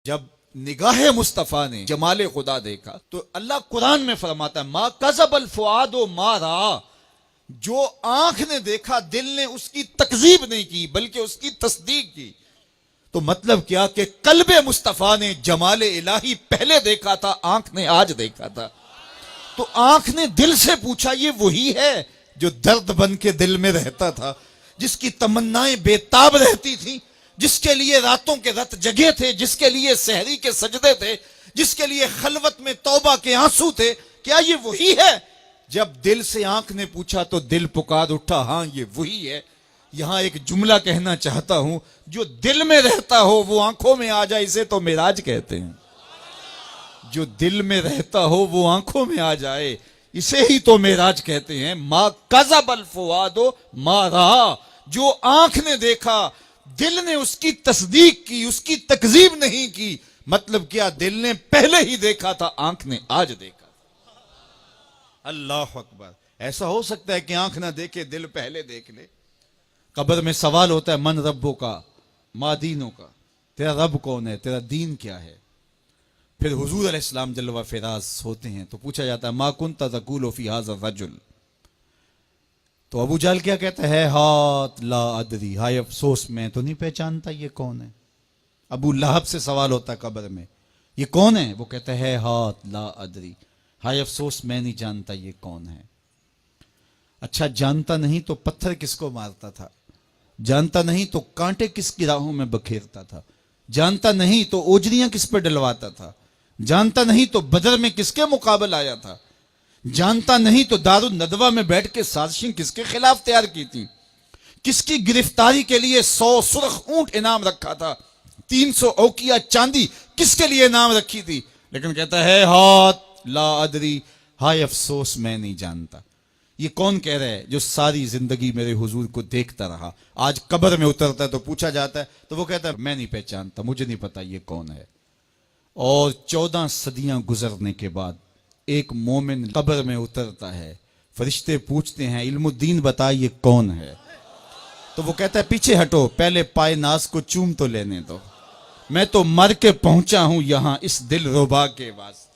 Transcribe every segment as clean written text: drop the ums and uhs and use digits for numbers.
جب نگاہ مصطفیٰ نے جمال خدا دیکھا تو اللہ قرآن میں فرماتا ہے ما کذب الفؤاد ما رأى، جو آنکھ نے دیکھا دل نے اس کی تکذیب نہیں کی بلکہ اس کی تصدیق کی۔ تو مطلب کیا کہ قلب مصطفیٰ نے جمال الہی پہلے دیکھا تھا، آنکھ نے آج دیکھا تھا۔ تو آنکھ نے دل سے پوچھا یہ وہی ہے جو درد بن کے دل میں رہتا تھا، جس کی تمنائیں بے تاب رہتی تھیں، جس کے لیے راتوں کے رت جگے تھے، جس کے لیے سحری کے سجدے تھے، جس کے لیے خلوت میں توبہ کے آنسو تھے؟ کیا یہ وہی ہے؟ جب دل سے آنکھ نے پوچھا تو دل پکار اٹھا، ہاں یہ وہی ہے۔ یہاں ایک جملہ کہنا چاہتا ہوں، جو دل میں رہتا ہو وہ آنکھوں میں آ جائے، اسے تو معراج کہتے ہیں۔ جو دل میں رہتا ہو وہ آنکھوں میں آ جائے، اسے ہی تو معراج کہتے ہیں۔ ما کذب الفؤاد ما رأى، جو آنکھ نے دیکھا دل نے اس کی تصدیق کی، اس کی تکذیب نہیں کی۔ مطلب کیا؟ دل نے پہلے ہی دیکھا تھا، آنکھ نے آج دیکھا۔ اللہ اکبر! ایسا ہو سکتا ہے کہ آنکھ نہ دیکھے دل پہلے دیکھ لے؟ قبر میں سوال ہوتا ہے من ربو کا ما دینوں کا، تیرا رب کون ہے، تیرا دین کیا ہے؟ پھر حضور علیہ السلام جلوہ فراز ہوتے ہیں تو پوچھا جاتا ہے ما کنت تقول فی ھذا الرجل، تو ابو جہل کیا کہتا ہے؟ ہاتھ لا ادری، ہائے افسوس میں تو نہیں پہچانتا یہ کون ہے۔ ابو لہب سے سوال ہوتا ہے قبر میں یہ کون ہے؟ وہ کہتا ہے ہاتھ لا ادری، ہائے افسوس میں نہیں جانتا یہ کون ہے۔ اچھا جانتا نہیں تو پتھر کس کو مارتا تھا؟ جانتا نہیں تو کانٹے کس کی راہوں میں بکھیرتا تھا؟ جانتا نہیں تو اوجریاں کس پہ ڈلواتا تھا؟ جانتا نہیں تو بدر میں کس کے مقابل آیا تھا؟ جانتا نہیں تو دار الندوہ میں بیٹھ کے سازشیں کس کے خلاف تیار کی تھی؟ کس کی گرفتاری کے لیے 100 سرخ اونٹ انعام رکھا تھا؟ 300 اوقیہ چاندی کس کے لیے انعام رکھی تھی؟ لیکن کہتا ہے ہاتھ لا ادری، ہائے افسوس میں نہیں جانتا۔ یہ کون کہہ رہا ہے؟ جو ساری زندگی میرے حضور کو دیکھتا رہا، آج قبر میں اترتا ہے تو پوچھا جاتا ہے تو وہ کہتا ہے میں نہیں پہچانتا، مجھے نہیں پتا یہ کون ہے۔ اور 14 صدیاں گزرنے کے بعد ایک مومن قبر میں اترتا ہے، فرشتے پوچھتے ہیں علم الدین بتا یہ کون ہے؟ تو وہ کہتا ہے پیچھے ہٹو، پہلے پائے ناز کو چوم تو لینے دو، میں تو مر کے پہنچا ہوں یہاں اس دل ربا کے واسطے۔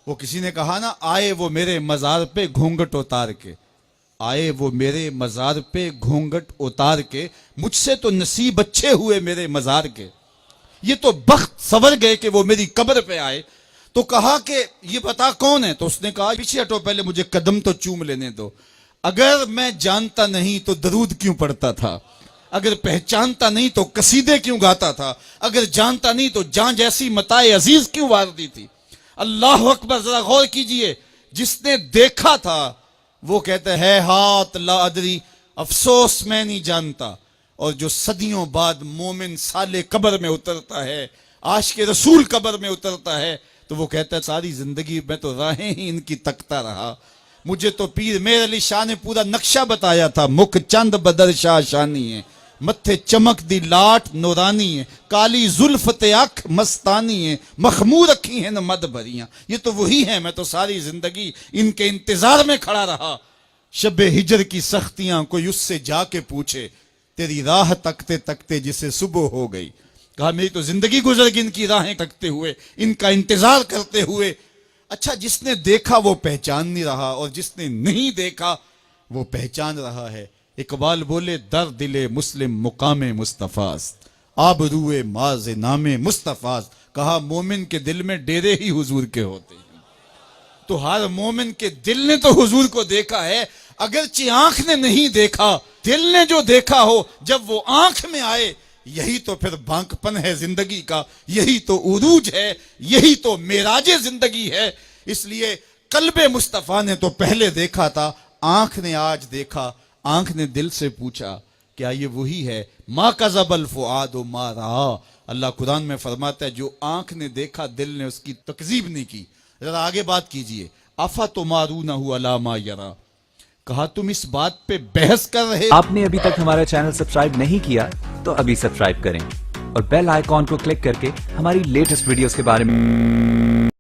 وہ کسی نے کہا نا آئے وہ میرے مزار پہ گھونگٹ اتار کے، آئے وہ میرے مزار پہ گھونگٹ اتار کے، مجھ سے تو نصیب اچھے ہوئے میرے مزار کے، یہ تو بخت سور گئے کہ وہ میری قبر پہ آئے۔ تو کہا کہ یہ بتا کون ہے؟ تو اس نے کہا پیچھے ہٹو، پہلے مجھے قدم تو چوم لینے دو۔ اگر میں جانتا نہیں تو درود کیوں پڑھتا تھا؟ اگر پہچانتا نہیں تو قصیدے کیوں گاتا تھا؟ اگر جانتا نہیں تو جان جیسی متاع عزیز کیوں وار دی تھی؟ اللہ اکبر! ذرا غور کیجئے، جس نے دیکھا تھا وہ کہتا ہے ہاتھ لا ادری، افسوس میں نہیں جانتا۔ اور جو صدیوں بعد مومن سالے قبر میں اترتا ہے، عاشق رسول قبر میں اترتا ہے، تو وہ کہتا ہے ساری زندگی میں تو راہیں ہی ان کی تکتا رہا، مجھے تو پیر میر علی شاہ نے پورا نقشہ بتایا تھا، مکھ چند بدر شاہ شانی ہے، متھے چمک دی لاٹ نورانی ہے، کالی زلفت اکھ مستانی ہے، مخمور اکھی ہیں نہ مد بھریاں۔ یہ تو وہی ہیں، میں تو ساری زندگی ان کے انتظار میں کھڑا رہا۔ شب ہجر کی سختیاں کوئی اس سے جا کے پوچھے، تیری راہ تکتے تکتے جسے صبح ہو گئی۔ کہا میری تو زندگی گزر گئی ان کی راہیں تکتے ہوئے، ان کا انتظار کرتے ہوئے۔ اچھا جس نے دیکھا وہ پہچان نہیں رہا، اور جس نے نہیں دیکھا وہ پہچان رہا ہے۔ اقبال بولے در دل مسلم مقام مصطفیٰ است، آبروئے ماز نام مصطفیٰ است۔ کہا مومن کے دل میں ڈیرے ہی حضور کے ہوتے ہیں۔ تو ہر مومن کے دل نے تو حضور کو دیکھا ہے، اگرچہ آنکھ نے نہیں دیکھا، دل نے جو دیکھا ہو جب وہ آنکھ میں آئے، یہی تو پھر بانکپن ہے زندگی کا، یہی تو عروج ہے، یہی تو معراج زندگی ہے۔ اس لیے قلب مصطفیٰ نے تو پہلے دیکھا تھا، آنکھ نے آج دیکھا۔ آنکھ نے دل سے پوچھا کیا یہ وہی ہے؟ ما کذب الفؤاد ما رأى، اللہ قرآن میں فرماتا ہے جو آنکھ نے دیکھا دل نے اس کی تکذیب نہیں کی۔ ذرا آگے بات کیجئے، افتمارونہ علی ما یری، کہا تم اس بات پہ بحث کر رہے۔ آپ نے ابھی تک ہمارا چینل سبسکرائب نہیں کیا تو ابھی سبسکرائب کریں اور بیل آئیکن کو کلک کر کے ہماری لیٹسٹ ویڈیوز کے بارے میں